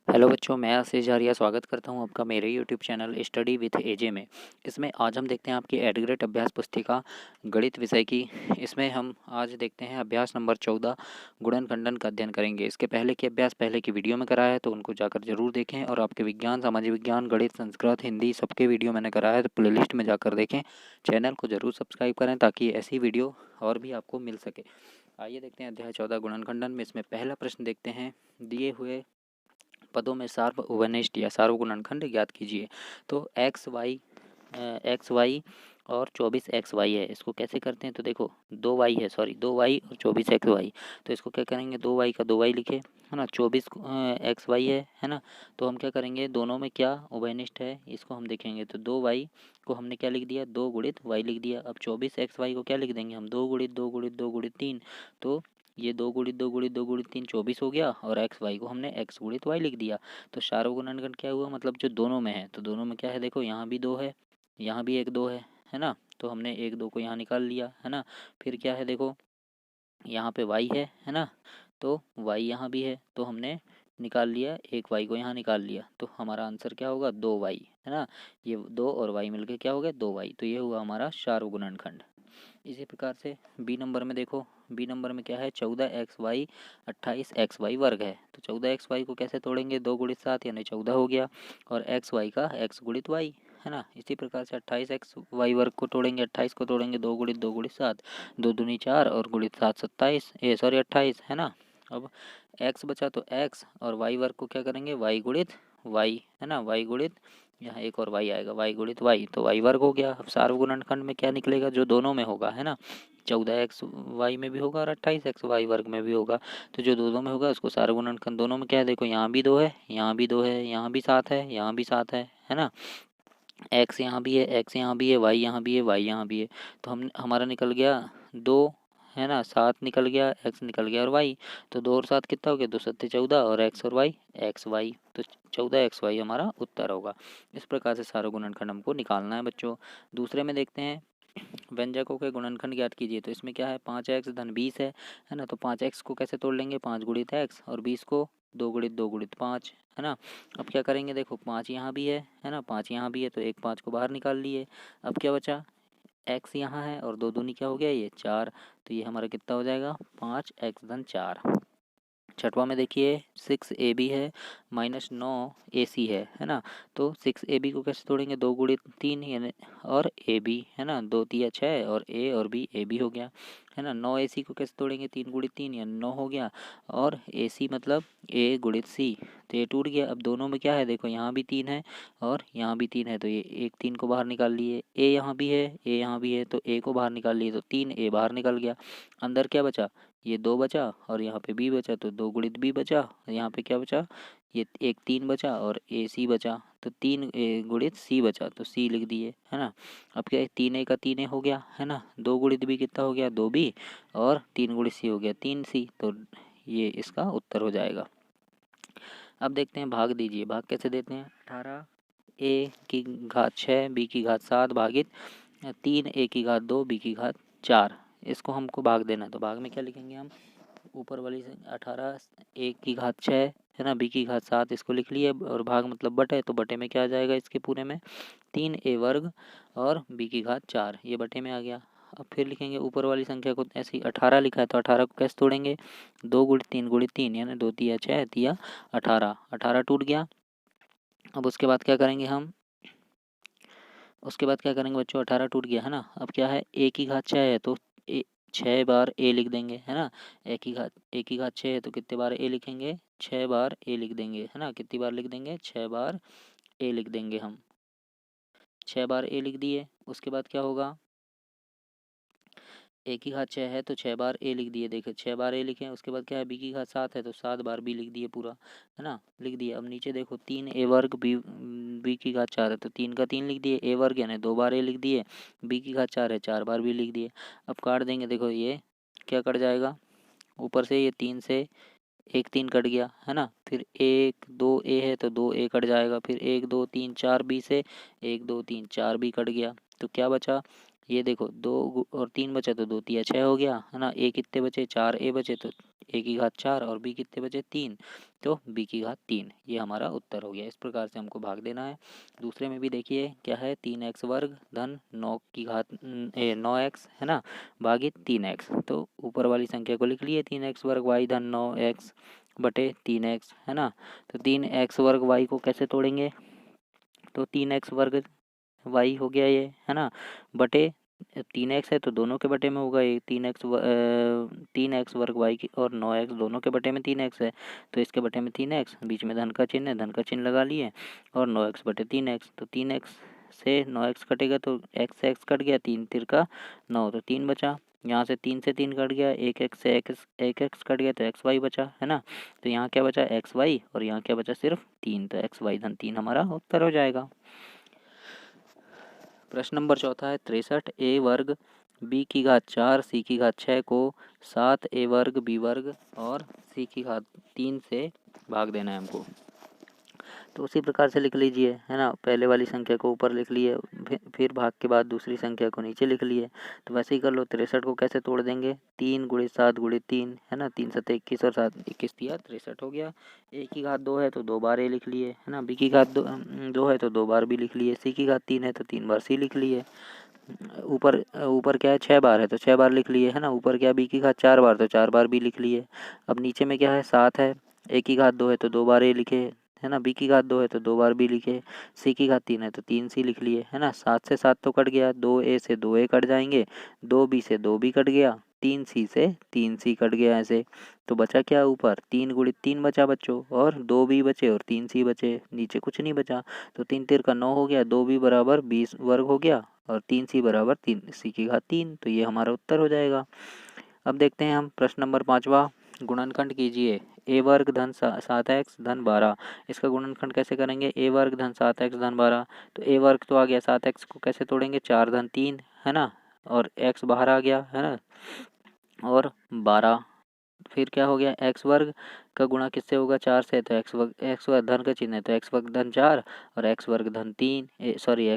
Hello बच्चों, मैं आशीष आर्या स्वागत करता हूं आपका मेरे यूट्यूब चैनल स्टडी विथ एजे में। इसमें आज हम देखते हैं आपकी एडग्रेड अभ्यास पुस्तिका गणित विषय की। इसमें हम आज देखते हैं अभ्यास नंबर 14 गुणन खंडन का अध्ययन करेंगे। इसके पहले के अभ्यास पहले की वीडियो में कराया है, तो उनको जाकर जरूर देखें। और आपके विज्ञान, सामाजिक विज्ञान, गणित, संस्कृत, हिंदी सबके वीडियो मैंने कराया है, तो प्ले लिस्ट में जाकर देखें। चैनल को जरूर सब्सक्राइब करें ताकि ऐसी वीडियो और भी आपको मिल सके। आइए देखते हैं अध्याय 14 गुणन खंडन में। इसमें पहला प्रश्न देखते हैं, दिए हुए पदों में सार्वभौमिक या सार्वगुणनखंड ज्ञात कीजिए। तो एक्स वाई और 24xy है। इसको कैसे करते हैं, तो देखो 2y है, सॉरी 2y और 24xy। तो इसको क्या करेंगे, 2y का 2y लिखे, है ना। 24xy है ना। तो हम क्या करेंगे, दोनों में क्या उभयनिष्ठ है इसको हम देखेंगे। तो 2y को हमने क्या लिख दिया, 2 गुणित y लिख दिया। अब 24xy को क्या लिख देंगे हम, 2 गुणित 2 गुणित 2 गुणित 3। तो ये 2 गुणित 2 गुणित 2 गुणित 3 24 हो गया, और एक्स वाई को हमने x गुणित y लिख दिया। तो सार्वगुणनखंड क्या हुआ, मतलब जो दोनों में है। तो दोनों में क्या है, देखो यहाँ भी 2 है, यहाँ भी एक 2 है ना। तो हमने एक 2 को यहाँ निकाल लिया, है ना। फिर क्या है, देखो यहाँ पे y है ना। तो y यहाँ भी है, तो हमने निकाल लिया, एक y को यहाँ निकाल लिया। तो हमारा आंसर क्या होगा, 2y, है ना। ये 2 और y मिलके क्या हो गया, 2y। तो ये हुआ हमारा सार्वगुणनखंड। इसी प्रकार से बी नंबर में देखो, बी नंबर में क्या है, 14xy 28xy वर्ग है। तो 14xy को कैसे तोड़ेंगे, 2 गुणित 7 यानी 14 हो गया, और xy का x गुणित y, है ना। इसी प्रकार से 28xy वर्ग को तोड़ेंगे, 28 को तोड़ेंगे 2 गुणित 2 गुणित 7, 2 दूनी 4 और गुणित 7 27, ए सॉरी 28, है ना। अब x बचा तो x, और y वर्ग को क्या करेंगे, y गुणित y, है ना। y गुणित, यहाँ एक और y आएगा, y गुणित y, तो y वर्ग हो गया। अब सार्वगुणनखंड में क्या निकलेगा, जो दोनों में होगा, है ना। 14xy में भी होगा और 28xy वर्ग में भी होगा। तो जो दोनों में होगा उसको सार्वगुणनखंड। दोनों में क्या है, देखो यहाँ भी 2 है, यहाँ भी 2 है, यहाँ भी 7 है, यहाँ भी 7 है ना। x यहाँ भी है, x यहाँ भी है, y यहाँ भी है, y यहाँ भी है। तो हम हमारा निकल गया 2, है ना। 7 निकल गया, x निकल गया और y। तो 2 और 7 कितना हो गया, 2 7 14, और x और y एक्स वाई। तो 14xy हमारा उत्तर होगा। इस प्रकार से सार्वगुणनखंड हमको निकालना है बच्चों। दूसरे में देखते हैं, व्यंजकों के गुणनखंड ज्ञात कीजिए। तो इसमें क्या है, 5x धन 20 है ना। तो 5x को कैसे तोड़ लेंगे, 5 गुणित x, और 20 को 2 गुणित 2 गुणित 5, है ना। अब क्या करेंगे, देखो 5 यहाँ भी है ना, 5 यहाँ भी है, तो एक 5 को बाहर निकाल लिए। अब क्या बचा, x यहाँ है, और 2 दूनी क्या हो गया, ये 4। तो ये हमारा कितना हो जाएगा, 5x धन 4। छठवां में देखिए, 6ab है माइनस 9ac है ना। तो 6ab को कैसे तोड़ेंगे, 2 गुणित 3 यानी, और ab, है ना। 2 तिया 6, और a और b, ab हो गया, है ना। 9ac को कैसे तोड़ेंगे, 3 गुणित 3 यानी 9 हो गया, और ac मतलब a गुणित c। तो ये टूट गया। अब दोनों में क्या है, देखो यहाँ भी 3 है और यहाँ भी 3 है, तो ये एक 3 को बाहर निकाल लिए। a यहाँ भी है, a यहाँ भी है, तो a को बाहर निकाल लिए, तो 3a बाहर निकल गया। अंदर क्या बचा, ये 2 बचा, और यहाँ पे b बचा, तो 2 गुणित b बचा। यहाँ पे क्या बचा, ये एक 3 बचा, और ए सी बचा। तो 3 गुणित c बचा, तो c लिख दिए, है ना। अब क्या है, 3a का 3a हो गया, है ना। 2 गुणित b कितना हो गया, 2b, और 3 गुणित c हो गया 3c। तो ये इसका उत्तर हो जाएगा। अब देखते हैं, भाग दीजिए। भाग कैसे देते हैं, 18a की घात 6 b की घात 7 भागित 3a की घात 2 b की घात 4। इसको हमको भाग देना है। तो भाग में क्या लिखेंगे हम, ऊपर वाली से 18 a की घात 6, है ना, b की घात 7, इसको लिख लिए। और भाग मतलब बटे, तो बटे में क्या आ जाएगा, इसके पूरे में 3a वर्ग और b की घात 4, ये बटे में आ गया। अब फिर लिखेंगे ऊपर वाली संख्या को, ऐसे ही 18 लिखा है, तो 18 को कैसे तोड़ेंगे, 2 गुणित 3 यानी 2 तिया 6 तिया 18, 18 टूट गया। अब उसके बाद क्या करेंगे हम, उसके बाद क्या करेंगे बच्चों, 18 टूट गया, है ना। अब क्या है, a की घात 6 है, तो 6 बार a लिख देंगे, है ना। a की घात 6 है, तो कितने बार a लिखेंगे, 6 बार a लिख देंगे, है ना। कितनी बार लिख देंगे, 6 बार a लिख देंगे हम। 6 बार a लिख दिए। उसके बाद क्या होगा, a की घात 6 है, तो 6 बार a लिख दिए। देखो 6 बार a लिखे। उसके बाद क्या है, b की घात 7 है, तो 7 बार b लिख दिए पूरा, है ना, लिख दिए। अब नीचे देखो 3a वर्ग b की घात 4 है, तो 3 का 3 लिख दिए। a वर्ग यानी 2 बार a लिख दिए। b की घात 4 है, 4 बार b लिख दिए। अब काट देंगे, देखो ये क्या कट जाएगा, ऊपर से ये 3 से एक 3 कट गया, है ना। फिर 1 2 a है, तो 2 a कट जाएगा। फिर 1 2 3 4 b से 1 2 3 4 b कट गया। तो क्या बचा, ये देखो 2 और 3 बचा तो 2 तिया 6 हो गया, है ना। ए कितने बचे, 4 ए बचे तो ए की घात 4, और बी कितने बचे 3, तो बी की घात 3। ये हमारा उत्तर हो गया। इस प्रकार से हमको भाग देना है। दूसरे में भी देखिए क्या है, 3x वर्ग धन 9 की घात 9x, है ना, भागित 3x। तो ऊपर वाली संख्या को लिख लिए 3x वर्ग वाई धन 9x बटे 3x, है ना। तो 3x वर्ग वाई को कैसे तोड़ेंगे, तो 3x वर्ग वाई हो गया ये, है ना, बटे 3x है तो दोनों के बटे में होगा ये 3x वर्ग वाई की, और 9x दोनों के बटे में 3x है तो इसके बटे में 3x, बीच में धन का चिन्ह है, धन का चिन्ह लगा लिए, और 9x बटे 3x। तो 3x से 9x कटेगा तो x से x कट गया, 3 तिरका 9 तो 3 बचा। यहाँ से 3 से 3 कट गया, एक x से एक x कट गया तो एक्स वाई बचा, है ना। तो यहाँ क्या बचा, एक्स वाई, और यहाँ क्या बचा, सिर्फ 3, तो एक्स वाई धन 3 हमारा उत्तर हो जाएगा। प्रश्न नंबर चौथा है 63 ए वर्ग बी की घात 4 सी की घात 6 को 7 ए वर्ग बी वर्ग और सी की घात 3 से भाग देना है हमको। तो उसी प्रकार से लिख लीजिए, है ना। पहले वाली संख्या को ऊपर लिख लिए, फिर भाग के बाद दूसरी संख्या को नीचे लिख लिए। तो वैसे ही कर लो। 63 को कैसे तोड़ देंगे, 3 गुणित 7 गुणित 3, है ना। 3 7 21 और 7 21 दिया, 63 हो गया। ए की घात 2 है तो 2 बार ए लिख लिए, है ना। बी की घात 2 है तो 2 बार बी लिख लिए। सी की घात 3 है तो 3 बार सी लिख लिए। ऊपर ऊपर क्या है, 6 बार है तो 6 बार लिख लिए, है ना। ऊपर क्या, बी की घात 4 बार तो 4 बार बी लिख लिए। अब नीचे में क्या है, 7 है, ए की घात 2 है तो 2 बार ए लिखे, है ना। बी की घात 2 है तो 2 बार बी लिखे। सी की घात 3 है तो 3 सी लिख लिए, है ना। 7 से 7 तो कट गया, 2 ए से 2 ए कट जाएंगे, 2 बी से 2 बी कट गया, 3 सी से 3 सी कट गया ऐसे। तो बचा क्या ऊपर, 3 गुणित 3 बचा बच्चों, और 2 बी बचे और 3 सी बचे, नीचे कुछ नहीं बचा। तो 3 तिर का 9 हो गया, 2 बी बराबर 20 वर्ग हो गया, और 3 सी बराबर 3 सी की घात 3। तो ये हमारा उत्तर हो जाएगा। अब देखते हैं हम प्रश्न नंबर 5वां। गुणनखंड कीजिए ए वर्ग धन 7x धन 12। इसका गुणनखंड कैसे करेंगे, ए वर्ग धन 7x धन 12। तो ए वर्ग तो आ गया, 7x को कैसे तोड़ेंगे, 4 धन 3, है ना, और x बाहर आ गया, है ना, और 12। फिर क्या हो गया, एक्स वर्ग का गुणा किससे होगा, 4 से, तो एक्स वर्ग धन का चिन्ह है तो एक्स वर्ग धन 4 और एक्स वर्ग धन 3, सॉरी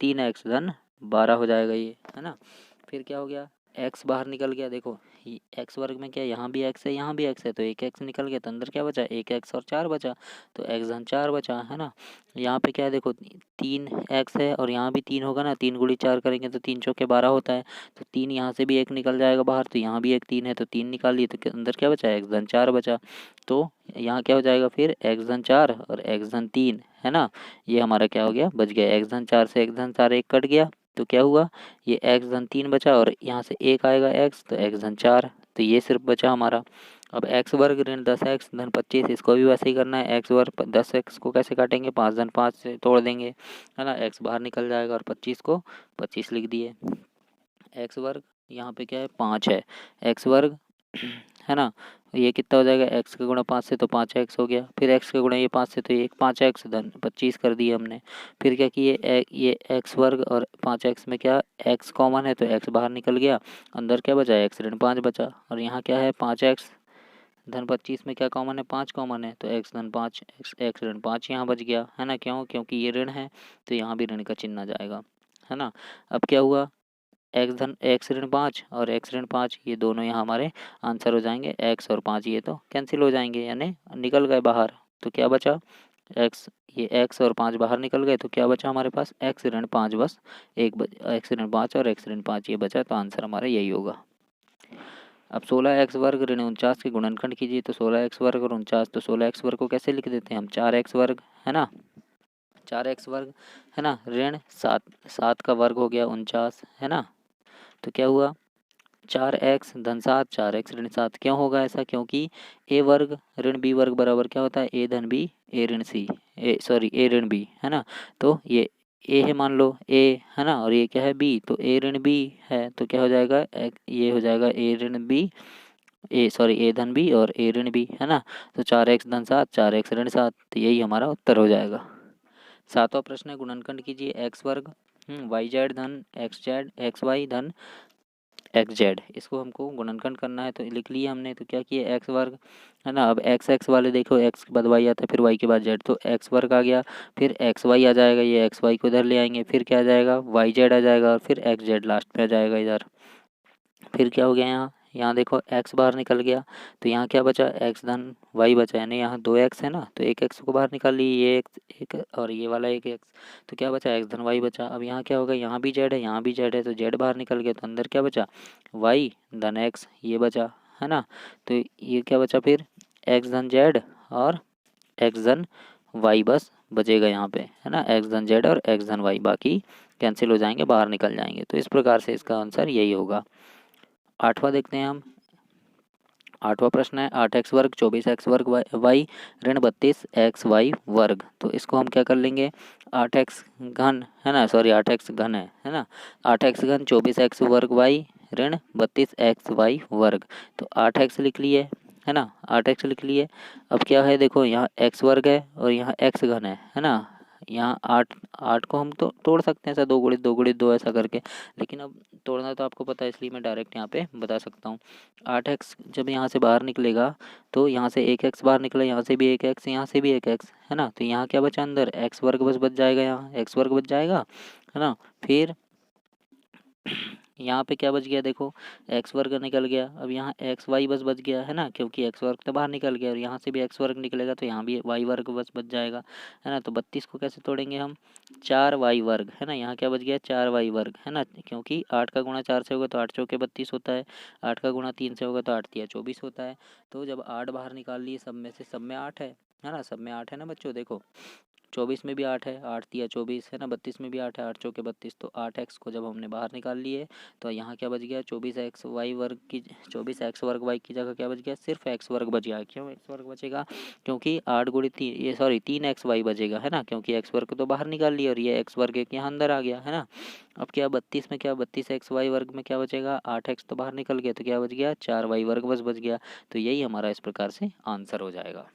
3x धन 12 हो जाएगा ये, है ना। फिर क्या हो गया, एक्स बाहर निकल गया। देखो एक्स वर्ग में क्या, यहाँ भी एक्स है यहाँ भी एक्स है, तो एक एक्स निकल गया, तो अंदर क्या बचा, एक एक्स और 4 बचा, तो एक्स धन 4 बचा, है ना। यहाँ पे क्या है, देखो 3x है और यहाँ भी 3 होगा ना, 3 गुणी 4 करेंगे तो 3 चौके 12 होता है, तो 3 यहाँ से भी एक निकल जाएगा बाहर, तो यहाँ भी एक 3 है तो 3 निकाल लिए, तो अंदर क्या बचा, एक्स धन 4 बचा। तो यहाँ क्या हो जाएगा फिर, एक्स धन 4 और एक्स धन 3, है ना। ये हमारा क्या हो गया, बच गया, एक्स धन 4 से एक्स धन 4 एक कट गया, तो क्या हुआ, ये एक्स धन 3 बचा, और यहाँ से एक आएगा एक्स, तो एक्स धन 4, तो ये सिर्फ बचा हमारा। अब एक्स वर्ग ऋण 10x धन 25, इसको भी वैसे ही करना है। एक्स वर्ग 10x को कैसे काटेंगे, 5 धन 5 से तोड़ देंगे, है ना। एक्स बाहर निकल जाएगा और 25 को 25 लिख दिए। एक्स वर्ग यहाँ पे क्या है, 5 है, एक्स वर्ग है ना। ये कितना हो जाएगा, एक्स का गुणा 5 से तो 5x हो गया, फिर एक्स का गुणा ये 5 से तो ये 5x धन 25 कर दिए हमने। फिर क्या किए, ये एक्स वर्ग और 5x में क्या, एक्स कॉमन है तो एक्स बाहर निकल गया, अंदर क्या बचा, एक्स ऋण 5 बचा, और यहाँ क्या है 5x धन 25 में क्या कॉमन है, 5 कॉमन है, तो एक्स धन 5 एक्स ऋण 5 यहाँ बच गया, है ना। क्यों, क्योंकि ये ऋण है तो यहाँ भी ऋण का चिन्ह आ जाएगा, है ना। अब क्या हुआ, एक्स ऋण 5 और एक्स ऋण 5 ये दोनों यहाँ हमारे आंसर हो जाएंगे, एक्स और 5 ये तो कैंसिल हो जाएंगे, यानी निकल गए बाहर। तो क्या बचा, एक्स, ये एक्स और 5 बाहर निकल गए, तो क्या बचा हमारे पास, एक्स ऋण 5 बस, एक्स ऋण 5 और एक्स ऋण 5 ये बचा, तो आंसर हमारा यही होगा। अब 16x वर्ग ऋण 49 के गुणनखंड कीजिए। तो 16x वर्ग और 49, तो 16x वर्ग को कैसे लिख देते हैं हम, 4x वर्ग, है ना, 4x वर्ग, है ना, ऋण 7 का वर्ग हो गया 49, है ना। तो क्या हुआ, 4x धन 7, 4x ऋण 7। क्यों होगा ऐसा, क्योंकि ए वर्ग ऋण बी वर्ग बराबर क्या होता है, ए धन बी ए ऋण सी, ए ऋण बी, है ना। तो ये ए है मान लो, ए, है ना, और ये क्या है बी, तो ए ऋण बी है, तो क्या हो जाएगा, ये हो जाएगा ए ऋण बी, ए धन बी और ए ऋण बी, है ना। तो 4x धन 7, 4x ऋण 7, तो यही हमारा उत्तर हो जाएगा। 7वां प्रश्न है, गुणनखंड कीजिए एक्स वर्ग वाई जेड धन एक्स जेड एक्स वाई धन एक्स जेड। इसको हमको गुणनखंड करना है तो लिख लिया हमने। तो क्या किया, एक्स वर्ग है ना। अब एक्स एक्स वाले देखो, एक्स के बाद वाई आता है, फिर वाई के बाद जेड, तो एक्स वर्ग आ गया, फिर एक्स वाई आ जाएगा, ये एक्स वाई को इधर ले आएंगे, फिर क्या आ जाएगा, वाई जेड आ जाएगा, और फिर एक्स जेड लास्ट में आ जाएगा इधर। फिर क्या हो गया, यहाँ यहाँ देखो एक्स बाहर निकल गया, तो यहाँ क्या बचा, एक्स धन वाई बचा, यानी यहाँ 2x है ना, तो एक एक्स को बाहर निकाल ली, ये एक्स एक और ये वाला एक एक्स, तो क्या बचा, एक्स धन वाई बचा। अब यहाँ क्या होगा, यहाँ भी जेड है, यहाँ भी जेड है, तो जेड बाहर निकल गया, तो अंदर क्या बचा, वाई धन एक्स, ये बचा है ना। तो ये क्या बचा फिर, एक्स धन जेड और एक्स धन वाई बस बचेगा यहाँ पे है ना, एक्स धन जेड और एक्स धन वाई, बाकी कैंसिल हो जाएंगे, बाहर निकल जाएंगे। तो इस प्रकार से इसका आंसर यही होगा। आठवां देखते हैं हम। आठवां प्रश्न है, 8x वर्ग 24x वर्ग वाई ऋण 32x वाई वर्ग। तो इसको हम क्या कर लेंगे, 8x घन है ना, सॉरी 8x घन है ना, 8x घन 24x वर्ग वाई ऋण 32x वाई वर्ग। तो 8x लिख लिए है ना, 8x लिख लिए। अब क्या है देखो, यहाँ x वर्ग है और यहाँ x घन है ना। यहाँ 8 8 को हम तो तोड़ सकते हैं ऐसा, 2 गुणित 2 ऐसा करके, लेकिन अब तोड़ना तो आपको पता है, इसलिए मैं डायरेक्ट यहाँ पे बता सकता हूँ। 8x जब यहाँ से बाहर निकलेगा, तो यहाँ से एक एक्स बाहर निकला, यहाँ से भी एक एक्स, यहाँ से भी एक एक्स है ना, तो यहाँ क्या बचा, अंदर एक्स वर्ग बस बच जाएगा, यहाँ एक्स वर्ग बच जाएगा है ना। फिर यहाँ पे क्या बच गया देखो, एक्स वर्ग निकल गया, अब यहाँ एक्स वाई बस बच गया है ना, क्योंकि एक्स वर्ग तो बाहर निकल गया, और यहाँ से भी एक्स वर्ग निकलेगा, तो यहाँ भी वाई वर्ग बस बच जाएगा है ना। तो 32 को कैसे तोड़ेंगे हम, 4 वाई वर्ग है ना, यहाँ क्या बच गया, 4 वाई वर्ग है ना, क्योंकि 8 का गुणा 4 से होगा तो 8 चौके 32 होता है, 8 का गुणा 3 से होगा तो 8 तिया 24 होता है। तो जब 8 बाहर निकाल लिए, सब में से सब में 8 है ना, सब में 8 है ना बच्चों, देखो 24 में भी 8 है, 8 तिया 24 है ना, 32 में भी 8 है, 8 चौके 32, तो 8x को जब हमने बाहर निकाल लिए, तो यहाँ क्या बच गया, 24x वाई वर्ग की 24x वर्ग वाई की जगह क्या बच गया, सिर्फ x वर्ग बच गया। क्यों x वर्ग बचेगा, क्योंकि 8 गुणित 3, ये सॉरी 3x वाई बचेगा है ना, क्योंकि x वर्ग तो बाहर निकाल लिया और ये x वर्ग एक यहाँ अंदर आ गया है ना। अब क्या 32 में क्या, 32x वाई वर्ग में क्या बचेगा, 8x तो बाहर निकल गया, तो क्या बच गया, 4 वाई वर्ग बस बच गया। तो यही हमारा इस प्रकार से आंसर हो जाएगा।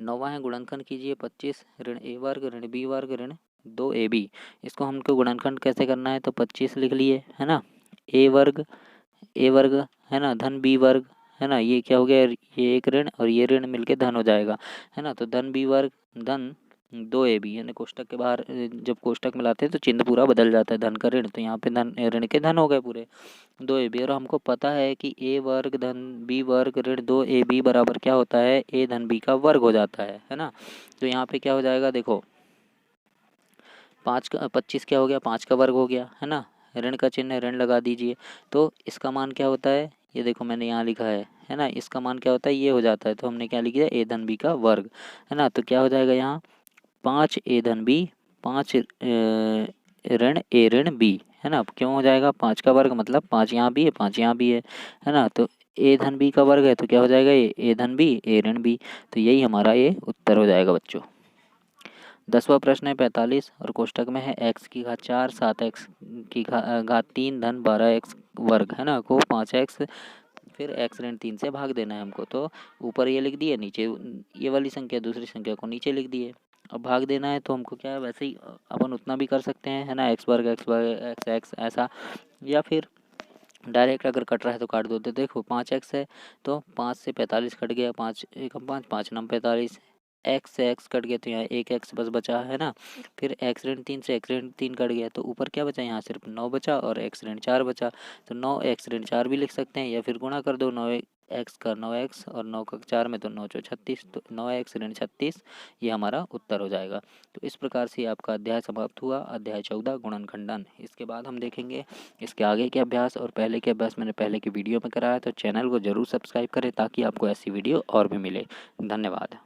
9वां है, गुणनखंड कीजिए 25 ऋण ए वर्ग ऋण बी वर्ग ऋण 2ab। इसको हमको गुणनखंड कैसे करना है, तो 25 लिख लिए है ना, ए वर्ग है ना, धन बी वर्ग है ना, ये क्या हो गया, ये एक ऋण और ये ऋण मिलके धन हो जाएगा है ना। तो धन बी वर्ग धन 2ab, यानी कोष्टक के बाहर जब कोष्टक मिलाते हैं तो चिन्ह पूरा बदल जाता है, धन का ऋण, तो यहाँ पे धन ऋण के धन हो गए पूरे 2ab। और हमको पता है कि ए वर्ग धन बी वर्ग ऋण 2ab बराबर क्या होता है, ए धन बी का वर्ग हो जाता है ना। तो यहाँ पे क्या हो जाएगा देखो, 5 का 25 क्या हो गया, 5 का वर्ग हो गया है ना, ऋण का चिन्ह है, ऋण लगा दीजिए। तो इसका मान क्या होता है, ये देखो मैंने यहाँ लिखा है ना, इसका मान क्या होता है, ये हो जाता है, तो हमने क्या लिख दिया, ए धन बी का वर्ग है ना। तो क्या हो जाएगा यहाँ, 5 ए धन बी, 5 ऋण ए ऋण बी है ना। क्यों हो जाएगा, 5 का वर्ग मतलब 5 यहाँ भी है, 5 यहाँ भी है ना। तो ए धन बी का वर्ग है, तो क्या हो जाएगा, ये ए धन बी ए ऋण बी। तो यही हमारा ये उत्तर हो जाएगा बच्चों। 10वां प्रश्न है 45 और कोष्टक में है x की घात 4 7x की घात 3 धन 12x वर्ग है ना, को 5x फिर x ऋण 3 से भाग देना है हमको। तो ऊपर ये लिख दिए, नीचे ये वाली संख्या दूसरी संख्या को नीचे लिख दिए। अब भाग देना है तो हमको क्या है, वैसे ही अपन उतना भी कर सकते हैं है ना, x वर्ग x ऐसा, या फिर डायरेक्ट अगर कट रहा है तो काट दो। तो देखो 5x है तो 5 से 45 कट गया, 5 एकम 5 5 नम 45, एक्स से एक्स कट गया तो यहाँ एक एक्स बस बचा है ना। फिर एक्स ऋण 3 से एक्स ऋण 3 कट गया, तो ऊपर क्या बचा, यहाँ सिर्फ 9 बचा और एक्स ऋण 4 बचा। तो 9 एक्स ऋण 4 भी लिख सकते हैं, या फिर गुणा कर दो, 9 एक्स का 9x और 9 का 4 में, तो 9 चौ 36, तो 9 एक्स ऋण 36 ये हमारा उत्तर हो जाएगा। तो इस प्रकार से आपका अध्याय समाप्त हुआ, अध्याय 14 गुणनखंडन। इसके बाद हम देखेंगे इसके आगे के अभ्यास, और पहले के अभ्यास मैंने पहले की वीडियो में कराया, तो चैनल को ज़रूर सब्सक्राइब करें ताकि आपको ऐसी वीडियो और भी मिले। धन्यवाद।